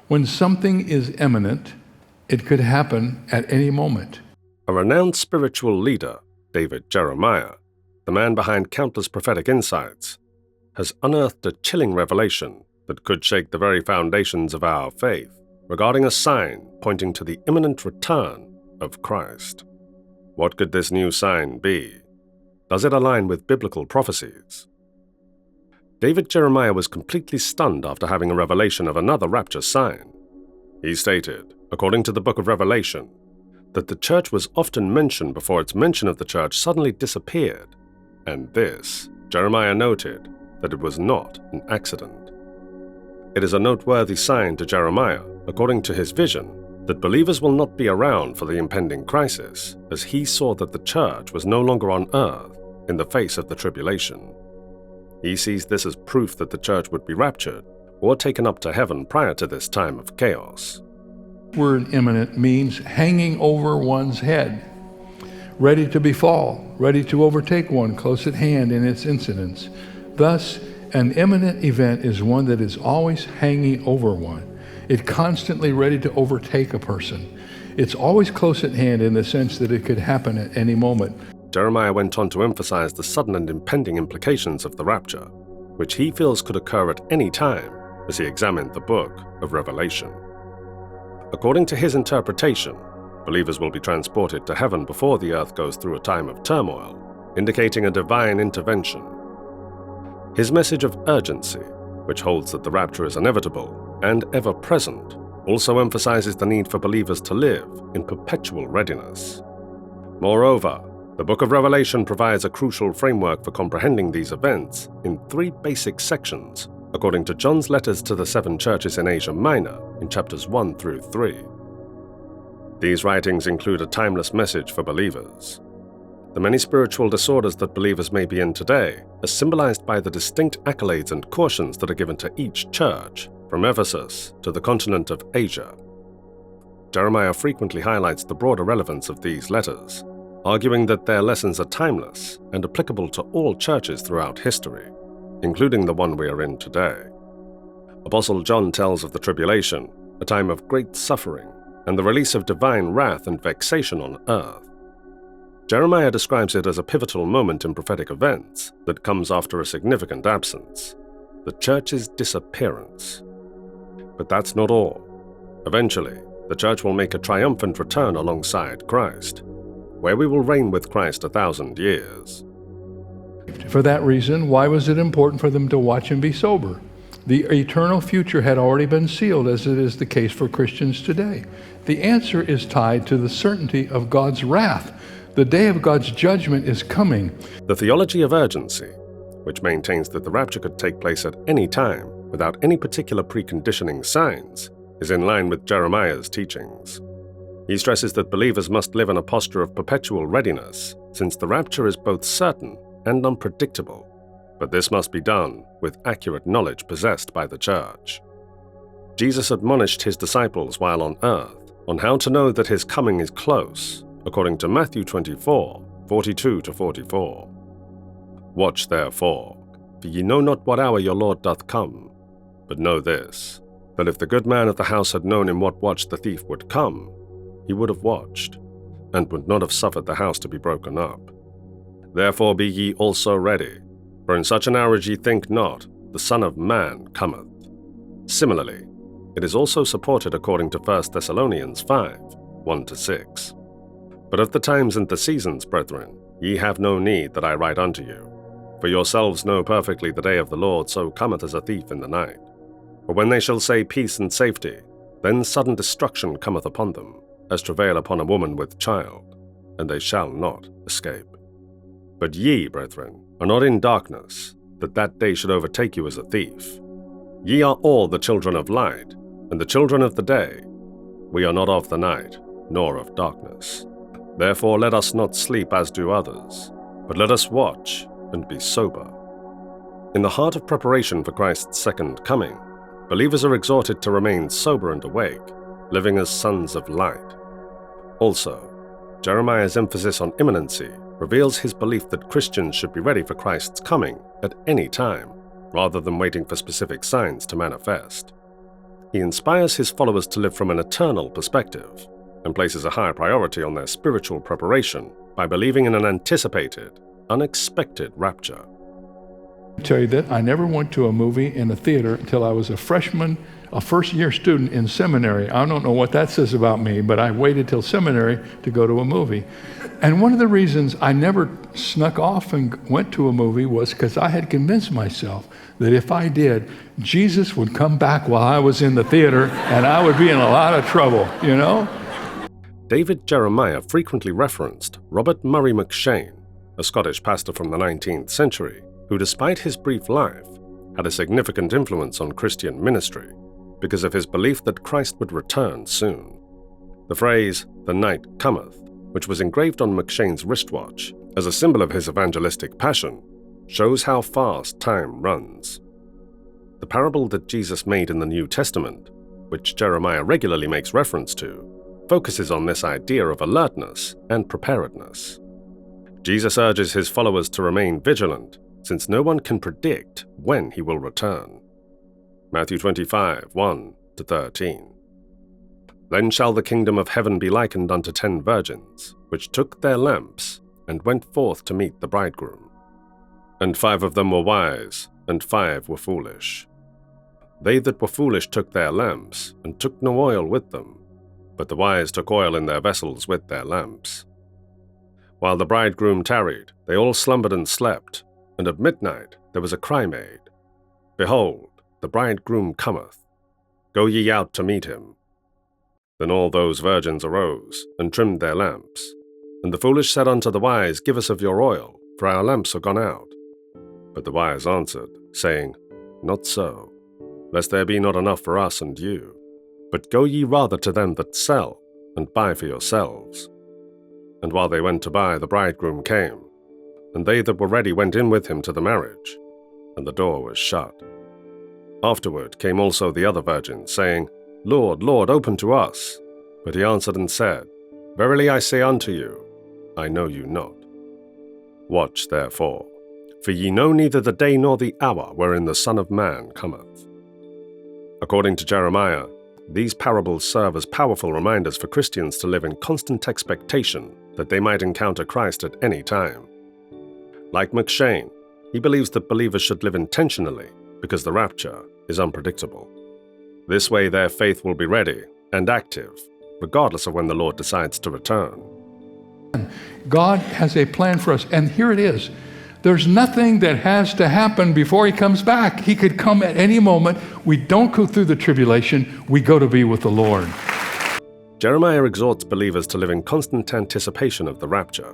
When something is imminent, it could happen at any moment. A renowned spiritual leader, David Jeremiah, the man behind countless prophetic insights, has unearthed a chilling revelation that could shake the very foundations of our faith regarding a sign pointing to the imminent return of Christ. What could this new sign be? Does it align with biblical prophecies? David Jeremiah was completely stunned after having a revelation of another rapture sign. He stated, according to the book of Revelation, that the church was often mentioned before its mention of the church suddenly disappeared, and this, Jeremiah noted, that it was not an accident. It is a noteworthy sign to Jeremiah, according to his vision, that believers will not be around for the impending crisis, as he saw that the church was no longer on earth in the face of the tribulation. He sees this as proof that the church would be raptured or taken up to heaven prior to this time of chaos. The word imminent means hanging over one's head, ready to befall, ready to overtake one, close at hand in its incidence. Thus, an imminent event is one that is always hanging over one. It's constantly ready to overtake a person. It's always close at hand in the sense that it could happen at any moment. Jeremiah went on to emphasize the sudden and impending implications of the rapture, which he feels could occur at any time as he examined the book of Revelation. According to his interpretation, believers will be transported to heaven before the earth goes through a time of turmoil, indicating a divine intervention. His message of urgency, which holds that the rapture is inevitable and ever-present, also emphasizes the need for believers to live in perpetual readiness. Moreover, the book of Revelation provides a crucial framework for comprehending these events in 3 basic sections, according to John's letters to the 7 churches in Asia Minor in chapters 1 through 3. These writings include a timeless message for believers. The many spiritual disorders that believers may be in today are symbolized by the distinct accolades and cautions that are given to each church, from Ephesus to the continent of Asia. Jeremiah frequently highlights the broader relevance of these letters, arguing that their lessons are timeless and applicable to all churches throughout history, including the one we are in today. Apostle John tells of the tribulation, a time of great suffering, and the release of divine wrath and vexation on earth. Jeremiah describes it as a pivotal moment in prophetic events that comes after a significant absence, the church's disappearance. But that's not all. Eventually, the church will make a triumphant return alongside Christ, where we will reign with Christ 1,000 years. For that reason, why was it important for them to watch and be sober? The eternal future had already been sealed, as it is the case for Christians today. The answer is tied to the certainty of God's wrath. The day of God's judgment is coming. The theology of urgency, which maintains that the rapture could take place at any time without any particular preconditioning signs, is in line with Jeremiah's teachings. He stresses that believers must live in a posture of perpetual readiness, since the rapture is both certain and unpredictable, but this must be done with accurate knowledge possessed by the church. Jesus admonished his disciples while on earth on how to know that his coming is close, according to Matthew 24, 42-44. Watch therefore, for ye know not what hour your Lord doth come. But know this, that if the good man of the house had known in what watch the thief would come, he would have watched, and would not have suffered the house to be broken up. Therefore be ye also ready, for in such an hour as ye think not, the Son of Man cometh. Similarly, it is also supported according to 1 Thessalonians 5, 1-6. But of the times and the seasons, brethren, ye have no need that I write unto you. For yourselves know perfectly the day of the Lord so cometh as a thief in the night. For when they shall say peace and safety, then sudden destruction cometh upon them, as travail upon a woman with child, and they shall not escape. But ye, brethren, are not in darkness, that that day should overtake you as a thief. Ye are all the children of light, and the children of the day. We are not of the night, nor of darkness. Therefore let us not sleep as do others, but let us watch and be sober. In the heart of preparation for Christ's second coming, believers are exhorted to remain sober and awake, living as sons of light. Also, Jeremiah's emphasis on imminency reveals his belief that Christians should be ready for Christ's coming at any time, rather than waiting for specific signs to manifest. he inspires his followers to live from an eternal perspective and places a high priority on their spiritual preparation by believing in an anticipated, unexpected rapture. I tell you that I never went to a movie in a theater until I was a freshman, a first-year student in seminary. I don't know what that says about me, but I waited till seminary to go to a movie. And one of the reasons I never snuck off and went to a movie was because I had convinced myself that if I did, Jesus would come back while I was in the theater and I would be in a lot of trouble, you know? David Jeremiah frequently referenced Robert Murray McCheyne, a Scottish pastor from the 19th century, who despite his brief life, had a significant influence on Christian ministry because of his belief that Christ would return soon. The phrase, "the night cometh," which was engraved on McCheyne's wristwatch as a symbol of his evangelistic passion, shows how fast time runs. The parable that Jesus made in the New Testament, which Jeremiah regularly makes reference to, focuses on this idea of alertness and preparedness. Jesus urges his followers to remain vigilant, since no one can predict when he will return. Matthew 25, 1-13. Then shall the kingdom of heaven be likened unto 10 virgins, which took their lamps, and went forth to meet the bridegroom. And 5 of them were wise, and 5 were foolish. They that were foolish took their lamps, and took no oil with them, but the wise took oil in their vessels with their lamps. While the bridegroom tarried, they all slumbered and slept, and at midnight there was a cry made, Behold, the bridegroom cometh. Go ye out to meet him. Then all those virgins arose, and trimmed their lamps. And the foolish said unto the wise, Give us of your oil, for our lamps are gone out. But the wise answered, saying, Not so, lest there be not enough for us and you. But go ye rather to them that sell, and buy for yourselves. And while they went to buy, the bridegroom came. And they that were ready went in with him to the marriage, and the door was shut. Afterward came also the other virgins, saying, Lord, Lord, open to us. But he answered and said, Verily I say unto you, I know you not. Watch therefore, for ye know neither the day nor the hour wherein the Son of Man cometh. According to Jeremiah, these parables serve as powerful reminders for Christians to live in constant expectation that they might encounter Christ at any time. Like McCheyne, he believes that believers should live intentionally because the rapture is unpredictable. This way their faith will be ready and active, regardless of when the Lord decides to return. God has a plan for us, and here it is. There's nothing that has to happen before he comes back. He could come at any moment. We don't go through the tribulation. We go to be with the Lord. Jeremiah exhorts believers to live in constant anticipation of the rapture.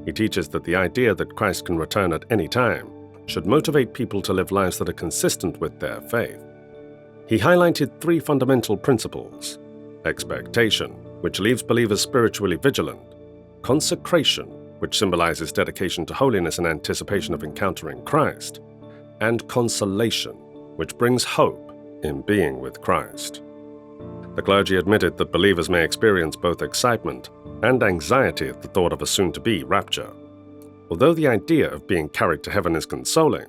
He teaches that the idea that Christ can return at any time should motivate people to live lives that are consistent with their faith. He highlighted 3 fundamental principles: expectation, which leaves believers spiritually vigilant; consecration, which symbolizes dedication to holiness in anticipation of encountering Christ; and consolation, which brings hope in being with Christ. The clergy admitted that believers may experience both excitement and anxiety at the thought of a soon-to-be rapture. Although the idea of being carried to heaven is consoling,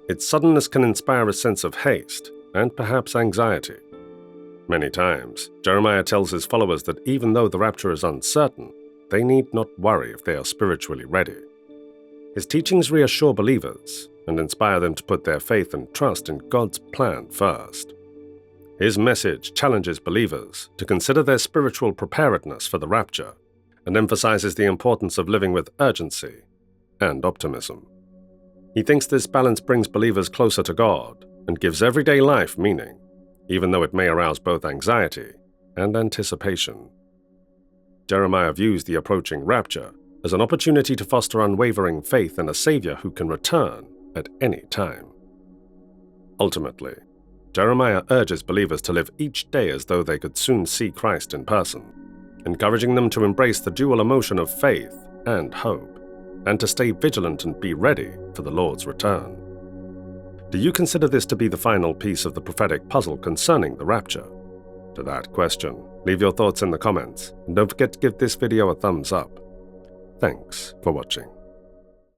its suddenness can inspire a sense of haste and perhaps anxiety. Many times, Jeremiah tells his followers that even though the rapture is uncertain, they need not worry if they are spiritually ready. His teachings reassure believers and inspire them to put their faith and trust in God's plan first. His message challenges believers to consider their spiritual preparedness for the rapture and emphasizes the importance of living with urgency and optimism. He thinks this balance brings believers closer to God and gives everyday life meaning, even though it may arouse both anxiety and anticipation. Jeremiah views the approaching rapture as an opportunity to foster unwavering faith in a Savior who can return at any time. Ultimately, Jeremiah urges believers to live each day as though they could soon see Christ in person, encouraging them to embrace the dual emotion of faith and hope, and to stay vigilant and be ready for the Lord's return. Do you consider this to be the final piece of the prophetic puzzle concerning the rapture? To that question, leave your thoughts in the comments, and don't forget to give this video a thumbs up. Thanks for watching.